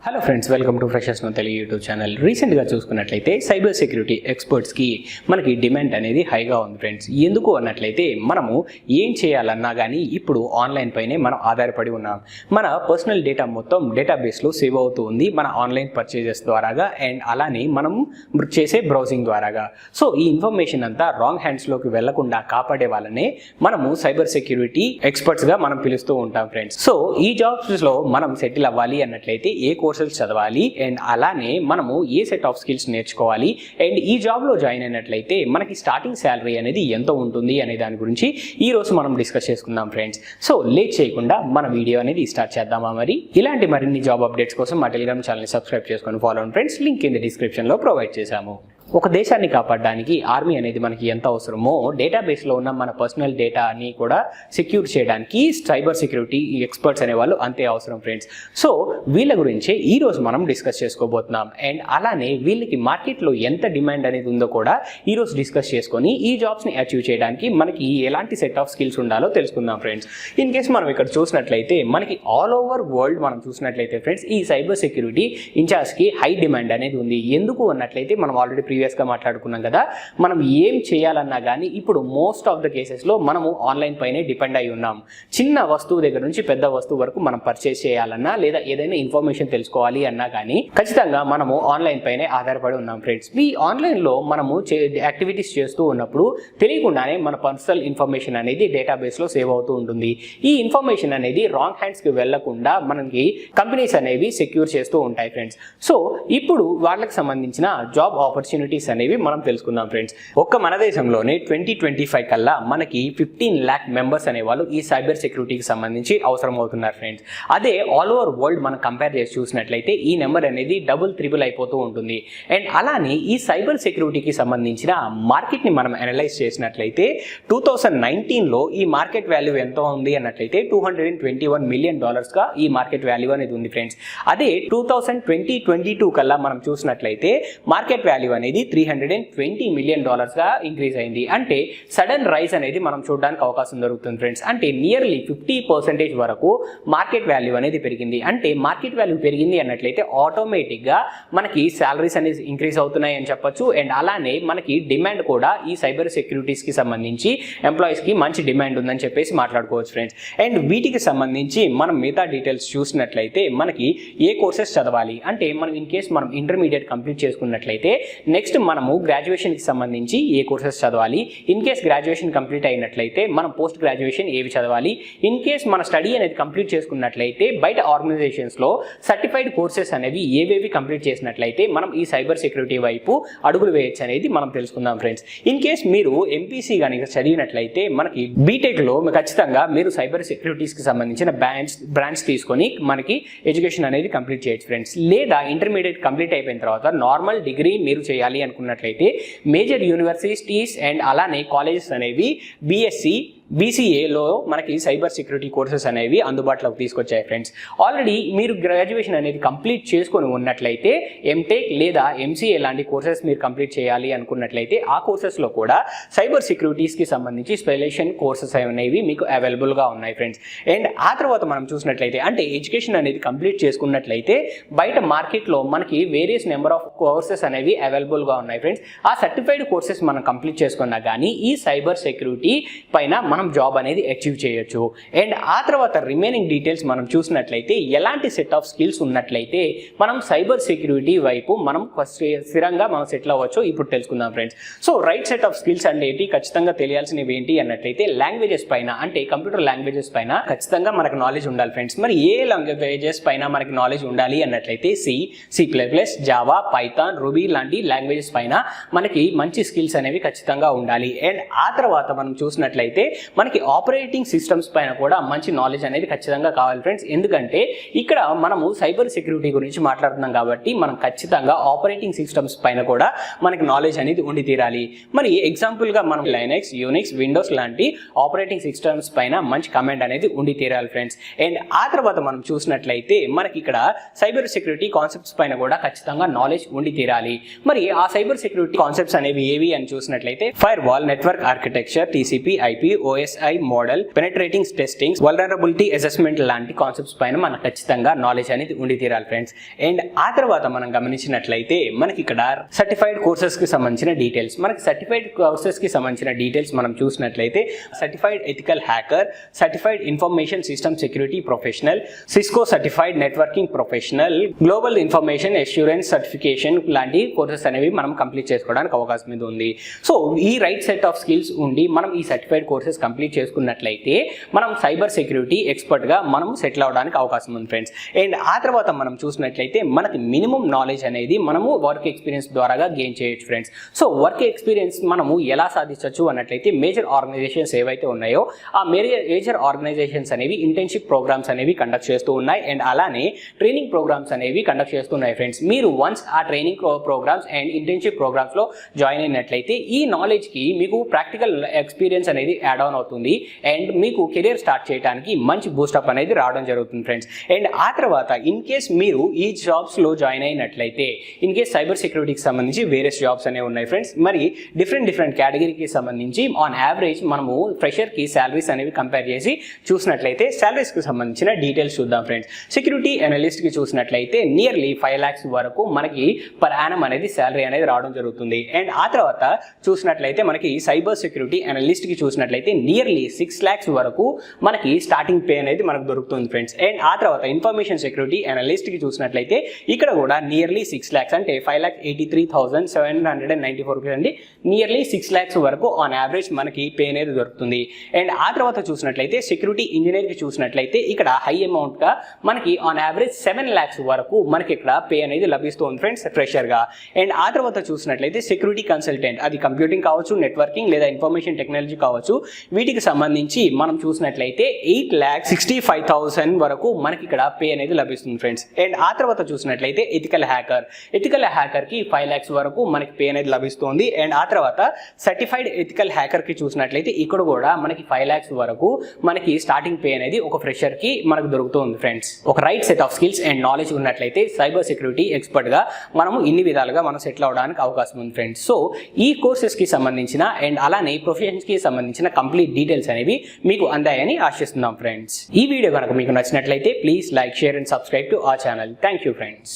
Hello friends, welcome to freshers now Telugu YouTube channel. రీసెంట్గా చూసుకున్నట్లయితే cyber security ఎక్స్పర్ట్స్కి మనకి demand అనేది హైగా ఉంది ఫ్రెండ్స్. ఎందుకు అన్నట్లయితే మనము ఏం చేయాలన్నా కానీ ఇప్పుడు ఆన్లైన్ పైనే మనం ఆధారపడి ఉన్నాం. మన పర్సనల్ డేటా మొత్తం డేటాబేస్లో సేవ్ అవుతూ ఉంది మన ఆన్లైన్ పర్చేజెస్ ద్వారాగా అండ్ అలానే మనం చేసే బ్రౌజింగ్ ద్వారాగా. సో ఈ ఇన్ఫర్మేషన్ అంతా రాంగ్ హ్యాండ్స్లోకి వెళ్లకుండా కాపాడే వాళ్ళనే మనము సైబర్ సెక్యూరిటీ ఎక్స్పర్ట్స్గా మనం పిలుస్తూ ఉంటాం ఫ్రెండ్స్. సో ఈ జాబ్స్లో మనం సెటిల్ అవ్వాలి అన్నట్లయితే ఏ కోర్సెస్ చదవాలి అండ్ అలానే మనము ఏ సెట్ ఆఫ్ స్కిల్స్ నేర్చుకోవాలి అండ్ ఈ జాబ్లో జాయిన్ అయినట్లయితే మనకి స్టార్టింగ్ శాలరీ అనేది ఎంత ఉంటుంది అనే దాని గురించి ఈ రోజు మనం డిస్కస్ చేసుకుందాం ఫ్రెండ్స్. సో లేట్ చేయకుండా మన వీడియో అనేది స్టార్ట్ చేద్దామా? మరి ఇలాంటి మరిన్ని జాబ్ అప్డేట్స్ కోసం మా టెలిగ్రామ్ ఛానల్ని సబ్స్క్రైబ్ చేసుకొని ఫాలో అవ్వండి ఫ్రెండ్స్. లింక్ కింద డిస్క్రిప్షన్లో ప్రొవైడ్ చేశాము. ఒక దేశాన్ని కాపాడడానికి ఆర్మీ అనేది మనకి ఎంత అవసరమో డేటాబేస్లో ఉన్న మన పర్సనల్ డేటాని కూడా సెక్యూర్ చేయడానికి సైబర్ సెక్యూరిటీ ఎక్స్పర్ట్స్ అనేవాళ్ళు అంతే అవసరం ఫ్రెండ్స్. సో వీళ్ళ గురించే ఈరోజు మనం డిస్కస్ చేసుకోబోతున్నాం అండ్ అలానే వీళ్ళకి మార్కెట్లో ఎంత డిమాండ్ అనేది ఉందో కూడా ఈరోజు డిస్కస్ చేసుకొని ఈ జాబ్స్ని అచీవ్ చేయడానికి మనకి ఎలాంటి సెట్ ఆఫ్ స్కిల్స్ ఉండాలో తెలుసుకుందాం ఫ్రెండ్స్. ఇన్ కేస్ మనం ఇక్కడ చూసినట్లయితే మనకి ఆల్ ఓవర్ వరల్డ్ మనం చూసినట్లయితే ఫ్రెండ్స్ ఈ సైబర్ సెక్యూరిటీ ఇన్ఛార్జ్కి హై డిమాండ్ అనేది ఉంది. ఎందుకు అన్నట్లయితే మనం ఆల్రెడీ ప్రీవియస్గా మాట్లాడుకున్నాం కదా, మనం ఏం చేయాలన్నా కానీ ఇప్పుడు మోస్ట్ ఆఫ్ ద కేసెస్లో మనము ఆన్లైన్ పైనే డిపెండ్ అయి ఉన్నాం. చిన్న వస్తువు దగ్గర నుంచి పెద్ద వస్తువు వరకు మనం పర్చేస్ చేయాలన్నా లేదా ఏదైనా ఇన్ఫర్మేషన్ తెలుసుకోవాలి అన్నా కానీ ఖచ్చితంగా మనము ఆన్లైన్ పైనే ఆధారపడి ఉన్నాం ఫ్రెండ్స్. ఈ ఆన్లైన్లో మనము యాక్టివిటీస్ చేస్తూ ఉన్నప్పుడు తెలియకుండానే మన పర్సనల్ ఇన్ఫర్మేషన్ అనేది డేటాబేస్లో సేవ్ అవుతూ ఉంటుంది. ఈ ఇన్ఫర్మేషన్ అనేది రాంగ్ హ్యాండ్స్కి వెళ్లకుండా మనకి కంపెనీస్ అనేవి సెక్యూర్ చేస్తూ ఉంటాయి ఫ్రెండ్స్. సో ఇప్పుడు వాళ్ళకి సంబంధించిన జాబ్ ఆపర్చునిటీస్ అనేవి మనం తెలుసుకుందాం ఫ్రెండ్స్. ఒక్క మన దేశంలోనే 2025 కల్లా మనకి 15 lakh మెంబర్స్ అనేవాళ్ళు ఈ సైబర్ సెక్యూరిటీకి సంబంధించి అవసరం అవుతున్నారు ఫ్రెండ్స్. అదే ఆల్ ఓవర్ వరల్డ్ మనం కంపేర్ చేసి చూసినట్లయితే ఈ నెంబర్ అనేది డబుల్ త్రిబుల్ అయిపోతూ ఉంటుంది. అండ్ అలానే ఈ సైబర్ సెక్యూరిటీకి సంబంధించిన మార్కెట్ని మనం అనలైజ్ చేసినట్లయితే 2019లో ఈ మార్కెట్ వాల్యూ ఎంత ఉంది అన్నట్లయితే $221 million ఈ మార్కెట్ వాల్యూ అనేది ఉంది ఫ్రెండ్స్. అదే 2022 కల్లా మనం చూసినట్లయితే మార్కెట్ వాల్యూ అనేది $320 million ఇంక్రీజ్ అయింది. అంటే సడన్ రైజ్ అనేది మనం చూడడానికి అవకాశం దొరుకుతుంది ఫ్రెండ్స్. అంటే నియర్లీ 50% వరకు మార్కెట్ వాల్యూ అనేది పెరిగింది. అంటే మార్కెట్ వాల్యూ పెరిగింది అన్నట్లయితే ఆటోమేటిక్గా మనకి శాలరీస్ అనేది ఇంక్రీజ్ అవుతున్నాయి అని చెప్పొచ్చు. అండ్ అలానే మనకి డిమాండ్ కూడా ఈ సైబర్ సెక్యూరిటీస్కి సంబంధించి ఎంప్లాయీస్కి మంచి డిమాండ్ ఉందని చెప్పేసి మాట్లాడుకోవచ్చు ఫ్రెండ్స్. అండ్ వీటికి సంబంధించి మనం మిగతా డీటెయిల్స్ చూసినట్లయితే మనకి ఏ కోర్సెస్ చదవాలి అంటే మనం ఇన్ కేస్ మనం ఇంటర్మీడియట్ కంప్లీట్ చేసుకున్నట్లయితే నెక్స్ట్ మనము గ్రాడ్యుయేషన్కి సంబంధించి ఏ కోర్సెస్ చదవాలి. ఇన్ కేస్ గ్రాడ్యుయేషన్ కంప్లీట్ అయినట్లయితే మనం పోస్ట్ గ్రాడ్యుయేషన్ ఏవి చదవాలి. ఇన్ కేస్ మన స్టడీ అనేది కంప్లీట్ చేసుకున్నట్లయితే బయట ఆర్గనైజేషన్స్లో సర్టిఫైడ్ కోర్సెస్ అనేవి ఏవేవి కంప్లీట్ చేసినట్లయితే మనం ఈ సైబర్ సెక్యూరిటీ వైపు అడుగులు వేయచ్చు అనేది మనం తెలుసుకుందాం ఫ్రెండ్స్. ఇన్ కేస్ మీరు ఎంపీసీ కానీ చదివినట్లయితే మనకి బీటెక్లో ఖచ్చితంగా మీరు సైబర్ సెక్యూరిటీస్కి సంబంధించిన బ్రాంచ్ తీసుకొని మనకి ఎడ్యుకేషన్ అనేది కంప్లీట్ చేయొచ్చు ఫ్రెండ్స్. లేదా ఇంటర్మీడియట్ కంప్లీట్ అయిపోయిన తర్వాత నార్మల్ డిగ్రీ మీరు చేయాలి అనుకున్నట్లయితే మేజర్ యూనివర్సిటీస్ అండ్ అలానే కాలేజెస్ అనేవి బీఎస్సీ బీసీఏలో మనకి సైబర్ సెక్యూరిటీ కోర్సెస్ అనేవి అందుబాటులోకి తీసుకొచ్చాయి ఫ్రెండ్స్. ఆల్రెడీ మీరు గ్రాడ్యుయేషన్ అనేది కంప్లీట్ చేసుకొని ఉన్నట్లయితే ఎంటెక్ లేదా ఎంసీఏ లాంటి కోర్సెస్ మీరు కంప్లీట్ చేయాలి అనుకున్నట్లయితే ఆ కోర్సెస్లో కూడా సైబర్ సెక్యూరిటీస్కి సంబంధించి స్పెషలైజేషన్ కోర్సెస్ అనేవి మీకు అవైలబుల్గా ఉన్నాయి ఫ్రెండ్స్. అండ్ ఆ తర్వాత మనం చూసినట్లయితే అంటే ఎడ్యుకేషన్ అనేది కంప్లీట్ చేసుకున్నట్లయితే బయట మార్కెట్లో మనకి వేరియస్ నెంబర్ ఆఫ్ కోర్సెస్ అనేవి అవైలబుల్గా ఉన్నాయి ఫ్రెండ్స్. ఆ సర్టిఫైడ్ కోర్సెస్ మనం కంప్లీట్ చేసుకున్నా కానీ ఈ సైబర్ సెక్యూరిటీ పైన మనం జాబ్ అనేది అచీవ్ చేయొచ్చు. అండ్ ఆ తర్వాత రిమైనింగ్ డీటెయిల్స్ మనం చూసినట్లయితే ఎలాంటి సెట్ ఆఫ్ స్కిల్స్ ఉన్నట్లయితే మనం సైబర్ సెక్యూరిటీ వైపు మనం స్థిరంగా మనం సెటిల్ అవ్వచ్చు ఇప్పుడు తెలుసుకుందాం friends. So right set of skills అంటే ఏంటి, ఖచ్చితంగా తెలియాల్సినవి ఏంటి అన్నట్లయితే లాంగ్వేజెస్ పైన అంటే కంప్యూటర్ లాంగ్వేజెస్ పైన ఖచ్చితంగా మనకు నాలెడ్జ్ ఉండాలి ఫ్రెండ్స్. మరి ఏ లాంగ్వేజెస్ పైన మనకి నాలెడ్జ్ ఉండాలి అన్నట్లయితే C++, జావా, పైథాన్, రూబీ లాంటి లాంగ్వేజెస్ పైన మనకి మంచి స్కిల్స్ అనేవి ఖచ్చితంగా ఉండాలి. అండ్ ఆ తర్వాత మనం చూసినట్లయితే మనకి ఆపరేటింగ్ సిస్టమ్స్ పైన కూడా మంచి నాలెడ్జ్ అనేది ఖచ్చితంగా కావాలి ఫ్రెండ్స్. ఎందుకంటే ఇక్కడ మనము సైబర్ సెక్యూరిటీ గురించి మాట్లాడుతున్నాం కాబట్టి మనం ఖచ్చితంగా ఆపరేటింగ్ సిస్టమ్స్ పైన కూడా మనకి నాలెడ్జ్ అనేది ఉండి తీరాలి. మరి ఎగ్జాంపుల్గా మనం లైనక్స్, యూనిక్స్, విండోస్ లాంటి ఆపరేటింగ్ సిస్టమ్స్ పైన మంచి కమాండ్ అనేది ఉండి తీరాలి ఫ్రెండ్స్. అండ్ ఆ తర్వాత మనం చూసినట్లయితే మనకి ఇక్కడ సైబర్ సెక్యూరిటీ కాన్సెప్ట్స్ పైన కూడా ఖచ్చితంగా నాలెడ్జ్ ఉండి తీరాలి. మరి ఆ సైబర్ సెక్యూరిటీ కాన్సెప్ట్స్ అనేవి ఏవి అని చూసినట్లయితే fire wall, network architecture, TCP, IP, OSI model, penetrating testing, vulnerability assessment లాంటి కాన్సెప్ట్స్ పైన మనకు ఖచ్చితంగా నాలెడ్జ్ అనేది ఉండి తీరాలి ఫ్రెండ్స్. అండ్ ఆ తర్వాత మనం గమనించినట్లయితే మనకి ఇక్కడ సర్టిఫైడ్ కోర్సెస్ కి సంబంధించిన డీటెయిల్స్, మనకి సర్టిఫైడ్ కోర్సెస్ కి సంబంధించిన డీటెయిల్స్ మనం చూసినట్లయితే certified ethical hacker, certified information system security professional, Cisco certified networking professional, global information assurance certification లాంటి కోర్సెస్ అనేవి మనం కంప్లీట్ చేసుకోవడానికి అవకాశం మీద ఉంది. సో ఈ రైట్ సెట్ ఆఫ్ స్కిల్స్ ఉండి మనం ఈ సర్టిఫైడ్ కోర్సెస్ కంప్లీట్ చేసుకున్నట్లయితే మనం సైబర్ సెక్యూరిటీ ఎక్స్పర్ట్ గా మనం సెటిల్ అవడానికి అవకాశం ఉంది ఫ్రెండ్స్. అండ్ ఆ తర్వాత మనం చూసినట్లయితే మనకి మినిమం నాలెడ్జ్ అనేది మనము వర్క్ ఎక్స్పీరియన్స్ ద్వారా గెయిన్ చేయొచ్చు ఫ్రెండ్స్. సో వర్క్ ఎక్స్పీరియన్స్ మనము ఎలా సాధించవచ్చు అన్నట్లయితే మేజర్ ఆర్గనైజేషన్స్ ఏవైతే ఉన్నాయో ఆ మేజర్ ఆర్గనైజేషన్స్ అనేవి ఇంటర్న్షిప్ ప్రోగ్రామ్స్ అనేవి కండక్ట్ చేస్తూ ఉన్నాయి. అండ్ అలానే ట్రైనింగ్ ప్రోగ్రామ్స్ అనేవి కండక్ట్ చేస్తున్నాయి ఫ్రెండ్స్. మీరు వన్స్ ఆ training programmes and internship programmes లో జాయిన్ అయినట్లయితే ఈ నాలెడ్జ్ కి మీకు ప్రాక్టికల్ ఎక్స్పీరియన్స్ అనేది యాడ్ ఆన్ అవుతుంది అండ్ మీకు కెరీర్ స్టార్ట్ చేయడానికి మంచి బూస్టప్ అనేది రావడం జరుగుతుంది ఫ్రెండ్స్. అండ్ ఆ తర్వాత ఇన్ కేస్ మీరు ఈ జాబ్స్ లో జాయిన్ అయినట్లయితే ఇన్ కేస్ సైబర్ సెక్యూరిటీకి సంబంధించి వేరే జాబ్స్ అనేవి ఉన్నాయి ఫ్రెండ్స్. మరి డిఫరెంట్ కేటగిరీకి సంబంధించి ఆన్ యావరేజ్ మనము ఫ్రెషర్ కి సాలరీస్ అనేవి కంపేర్ చేసి చూసినట్లయితే సాలరీస్ కి సంబంధించిన డీటెయిల్స్ చూద్దాం ఫ్రెండ్స్. సెక్యూరిటీ అనలిస్ట్ కి చూసినట్లయితే నియర్లీ 5 lakhs వరకు మనకి పర్ యానం అనేది సాలరీ అనేది రావడం జరుగుతుంది. అండ్ ఆ తర్వాత చూసినట్లయితే మనకి సైబర్ సెక్యూరిటీ అనలిస్ట్ కి చూసినట్లయితే నియర్లీ 6 lakhs వరకు మనకి స్టార్టింగ్ పే అనేది మనకు దొరుకుతుంది ఫ్రెండ్స్. అండ్ ఆ తర్వాత ఇన్ఫర్మేషన్ సెక్యూరిటీ అనలిస్ట్ కి చూసినట్లయితే ఇక్కడ కూడా నియర్లీ 6 lakhs అంటే 5,83,794 రూపీస్ అండి, నియర్లీ 6 lakhs వరకు ఆన్ యావరేజ్ మనకి పే అనేది దొరుకుతుంది. అండ్ ఆ తర్వాత చూసినట్లయితే సెక్యూరిటీ ఇంజనీర్ కి చూసినట్లయితే ఇక్కడ హై అమౌంట్ గా మనకి ఆన్ యావరేజ్ 7 lakhs వరకు మనకి ఇక్కడ పే అనేది లభిస్తుంది ఫ్రెండ్స్ ఫ్రెషర్ గా. అండ్ ఆ తర్వాత చూసినట్లయితే సెక్యూరిటీ కన్సల్టెంట్, అది కంప్యూటింగ్ కావచ్చు, నెట్వర్కింగ్ లేదా ఇన్ఫర్మేషన్ టెక్నాలజీ కావచ్చు, వీటికి సంబంధించి మనం చూసినట్లయితే 8,65,000 వరకు మనకి ఇక్కడ పే అనేది లభిస్తుంది ఫ్రెండ్స్. అండ్ ఆ తర్వాత చూసినట్లయితే ఎథికల్ హ్యాకర్ కి 5 lakhs వరకు మనకి పే అనేది లభిస్తుంది. అండ్ ఆ తర్వాత సర్టిఫైడ్ ఎథికల్ హ్యాకర్ కి చూసినట్లయితే ఇక్కడ కూడా మనకి 5 lakhs వరకు మనకి స్టార్టింగ్ పే అనేది ఒక ఫ్రెషర్ కి మనకు దొరుకుతుంది ఫ్రెండ్స్. ఒక right set of skills and knowledge ఉన్నట్లయితే సైబర్ సెక్యూరిటీ ఎక్స్పర్ట్ గా మనము ఇన్ని విధాలుగా మనం సెటిల్ అవడానికి అవకాశం ఉంది ఫ్రెండ్స్. సో ఈ కోర్సెస్ కి సంబంధించిన అండ్ అలానే ప్రొఫెషన్స్ కి సంబంధించిన కంప్లీట్ డీటెయిల్స్ అనేవి మీకు అందాయని ఆశిస్తున్నాం ఫ్రెండ్స్. ఈ వీడియో కనుక మీకు నచ్చినట్లయితే please like, share and subscribe to our channel. Thank you friends.